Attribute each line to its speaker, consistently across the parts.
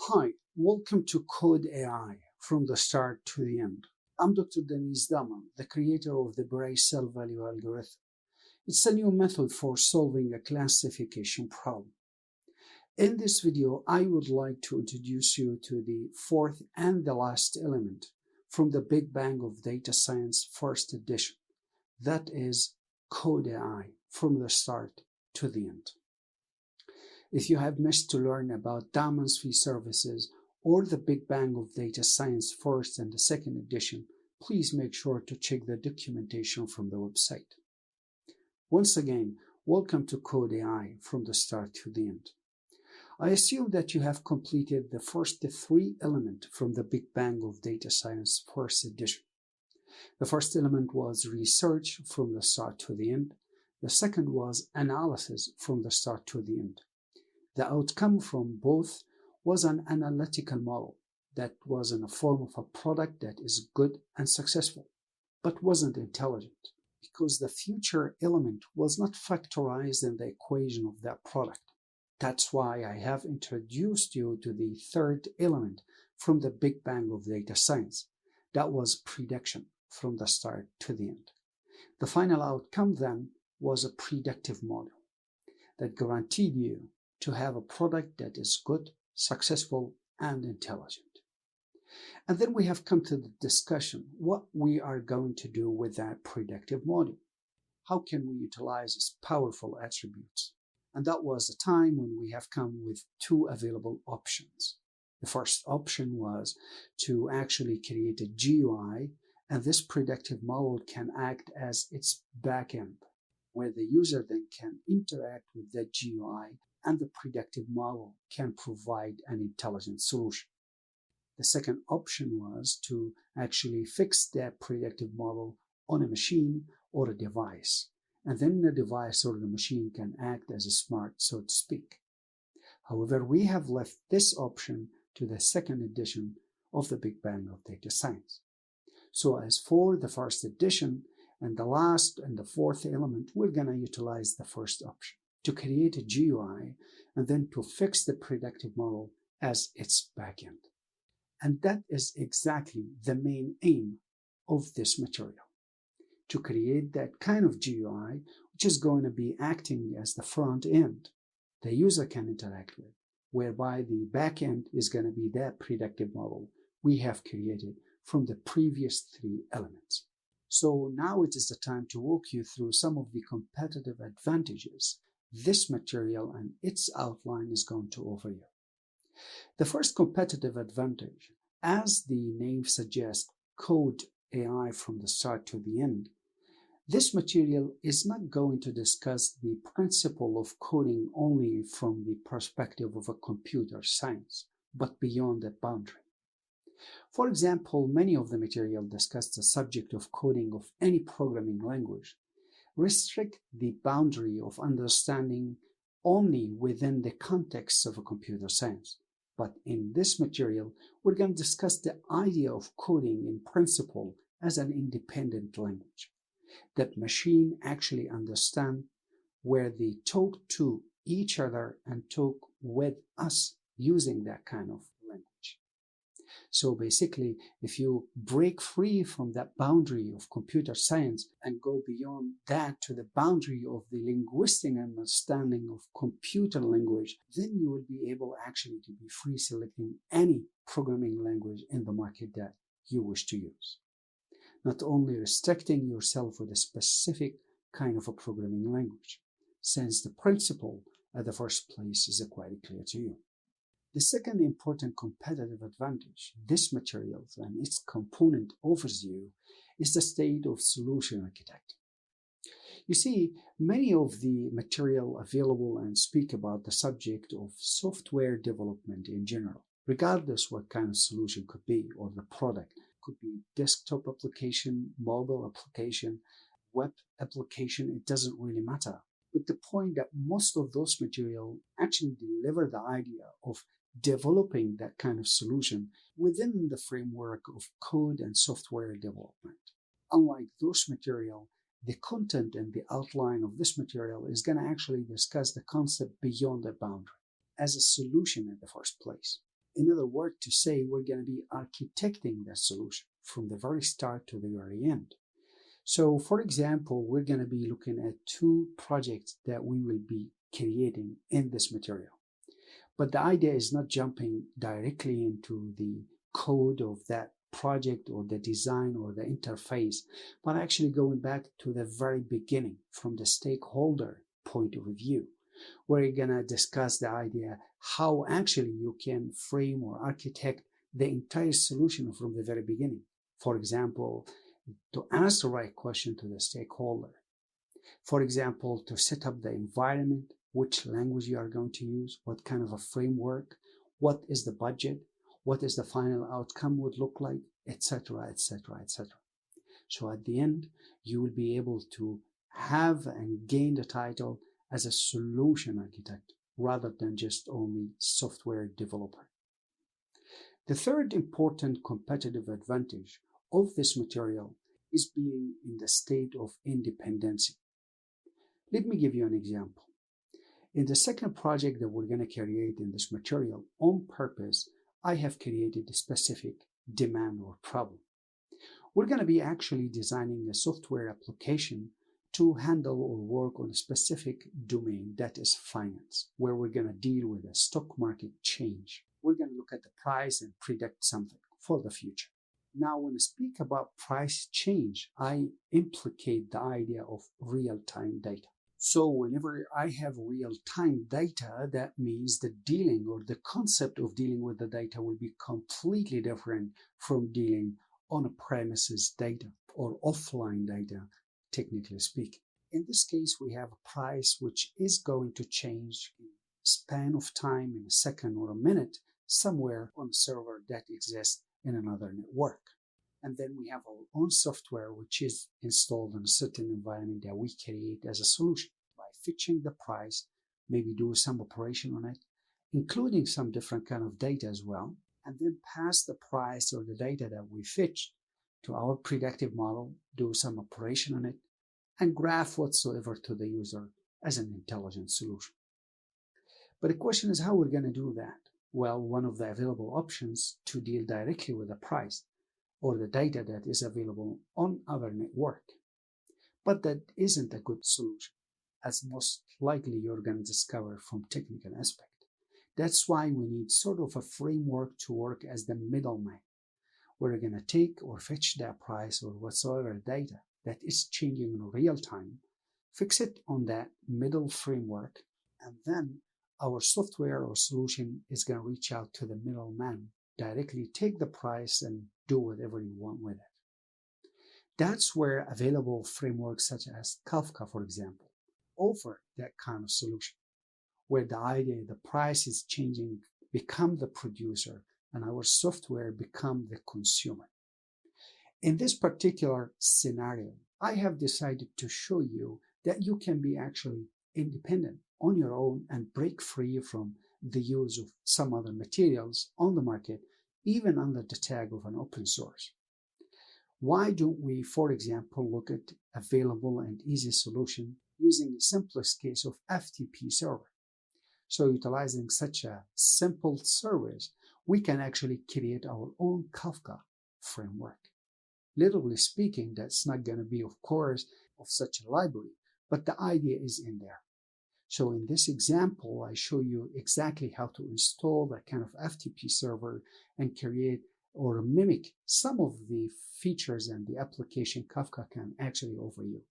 Speaker 1: Hi, welcome to Code AI from the start to the end. I'm Dr. Denise Daman, the creator of the Brace Cell Value algorithm. It's a new method for solving a classification problem. In this video, I would like to introduce you to the fourth and the last element from the Big Bang of Data Science first edition. That is Code AI from the start to the end. If you have missed to learn about DAHMAN'S Phi Services or the Big Bang of Data Science first and the second edition, please make sure to check the documentation from the website. Once again, welcome to Code AI from the start to the end. I assume that you have completed the first three elements from the Big Bang of Data Science first edition. The first element was research from the start to the end. The second was analysis from the start to the end. The outcome from both was an analytical model that was in the form of a product that is good and successful, but wasn't intelligent, because the future element was not factorized in the equation of that product. That's why I have introduced you to the third element from the Big Bang of Data Science. That was prediction from the start to the end. The final outcome then was a predictive model that guaranteed you to have a product that is good, successful, and intelligent. And then we have come to the discussion what we are going to do with that predictive model. How can we utilize its powerful attributes? And that was the time when we have come with two available options. The first option was to actually create a GUI, and this predictive model can act as its backend, where the user then can interact with that GUI and the predictive model can provide an intelligent solution. The second option was to actually fix that predictive model on a machine or a device, and then the device or the machine can act as a smart, so to speak. However, we have left this option to the second edition of the Big Bang of Data Science. So as for the first edition and the last and the fourth element, we're going to utilize the first option to create a GUI and then to fix the predictive model as its backend. And that is exactly the main aim of this material, to create that kind of GUI which is going to be acting as the front end the user can interact with, whereby the backend is going to be that predictive model we have created from the previous three elements. So now it is the time to walk you through some of the competitive advantages this material and its outline is going to offer you. The first competitive advantage, as the name suggests, Code AI from the start to the end, this material is not going to discuss the principle of coding only from the perspective of a computer science, but beyond that boundary. For example, many of the material discussed the subject of coding of any programming language restrict the boundary of understanding only within the context of a computer science. But in this material, we're going to discuss the idea of coding in principle as an independent language that machine actually understand, where they talk to each other and talk with us using that kind of language. So basically, if you break free from that boundary of computer science and go beyond that to the boundary of the linguistic understanding of computer language, then you will be able actually to be free selecting any programming language in the market that you wish to use. Not only restricting yourself with a specific kind of a programming language, since the principle at the first place is quite clear to you. The second important competitive advantage this material and its component offers you is the state of solution architect. You see, many of the material available and speak about the subject of software development in general, regardless what kind of solution could be, or the product. Could be desktop application, mobile application, web application, it doesn't really matter. But the point that most of those material actually deliver the idea of developing that kind of solution within the framework of code and software development. Unlike those material, the content and the outline of this material is going to actually discuss the concept beyond the boundary as a solution in the first place. In other words, to say we're going to be architecting that solution from the very start to the very end. So, for example, we're going to be looking at two projects that we will be creating in this material. But the idea is not jumping directly into the code of that project or the design or the interface, but actually going back to the very beginning from the stakeholder point of view, where you're going to discuss the idea how actually you can frame or architect the entire solution from the very beginning. For example, to ask the right question to the stakeholder. For example, to set up the environment, which language you are going to use, what kind of a framework, what is the budget, what is the final outcome would look like, etc., etc., etc. So at the end, you will be able to have and gain the title as a solution architect rather than just only software developer. The third important competitive advantage of this material is being in the state of independency. Let me give you an example. In the second project that we're going to create in this material, on purpose, I have created a specific demand or problem. We're going to be actually designing a software application to handle or work on a specific domain that is finance, where we're going to deal with a stock market change. We're going to look at the price and predict something for the future. Now, when I speak about price change, I implicate the idea of real-time data. So whenever I have real-time data, that means the dealing or the concept of dealing with the data will be completely different from dealing on a premises data or offline data, technically speaking. In this case, we have a price which is going to change in a span of time, in a second or a minute, somewhere on a server that exists in another network. And then we have our own software which is installed in a certain environment that we create as a solution by fetching the price, maybe do some operation on it, including some different kind of data as well, and then pass the price or the data that we fetched to our predictive model, do some operation on it, and graph whatsoever to the user as an intelligent solution. But the question is how we're going to do that. Well, one of the available options to deal directly with the price or the data that is available on our network. But that isn't a good solution, as most likely you're going to discover from technical aspect. That's why we need sort of a framework to work as the middleman. We're going to take or fetch that price or whatsoever data that is changing in real time, fix it on that middle framework, and then our software or solution is going to reach out to the middleman, directly take the price and do whatever you want with it. That's where available frameworks such as Kafka, for example, offer that kind of solution, where the idea, the price is changing, become the producer, and our software become the consumer. In this particular scenario, I have decided to show you that you can be actually independent on your own and break free from the use of some other materials on the market, even under the tag of an open source. Why don't we, for example, look at available and easy solution using the simplest case of FTP server? So utilizing such a simple service, we can actually create our own Kafka framework. Literally speaking, that's not going to be, of course, of such a library, but the idea is in there. So in this example, I show you exactly how to install that kind of FTP server and create or mimic some of the features and the application Kafka can actually offer you.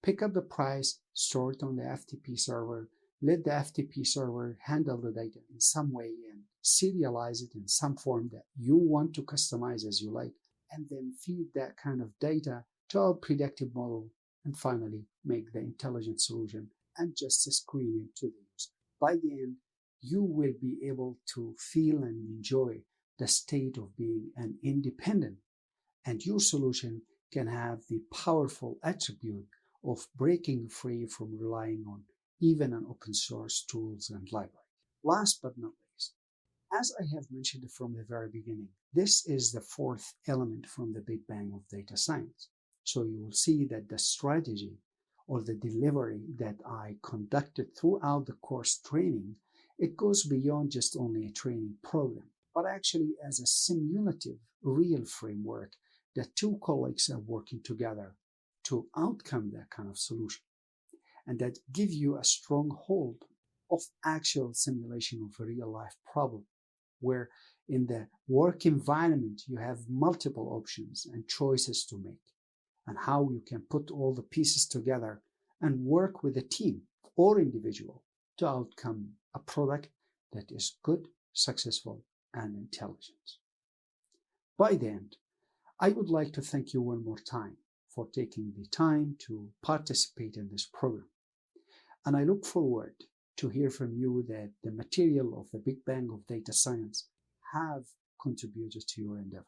Speaker 1: Pick up the price, store it on the FTP server, let the FTP server handle the data in some way and serialize it in some form that you want to customize as you like, and then feed that kind of data to our predictive model, and finally make the intelligent solution and just screen it to the user. By the end, you will be able to feel and enjoy the state of being an independent, and your solution can have the powerful attribute of breaking free from relying on even an open source tools and library. Last but not least, as I have mentioned from the very beginning, this is the fourth element from the Big Bang of data science. So you will see that the strategy or the delivery that I conducted throughout the course training, it goes beyond just only a training program. but actually as a simulative, real framework that two colleagues are working together to outcome that kind of solution, and that give you a strong hold of actual simulation of a real life problem, where in the work environment you have multiple options and choices to make, and how you can put all the pieces together and work with a team or individual to outcome a product that is good, successful, and intelligent. By the end, I would like to thank you one more time for taking the time to participate in this program. And I look forward to hear from you that the material of the Big Bang of Data Science have contributed to your endeavor.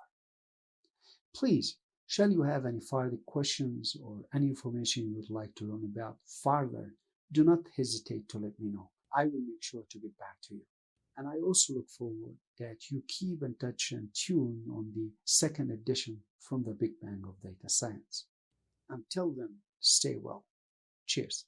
Speaker 1: Please, shall you have any further questions or any information you would like to learn about further, do not hesitate to let me know. I will make sure to get back to you. And I also look forward that you keep in touch and tune on the second edition from the Big Bang of Data Science. Until then, stay well. Cheers.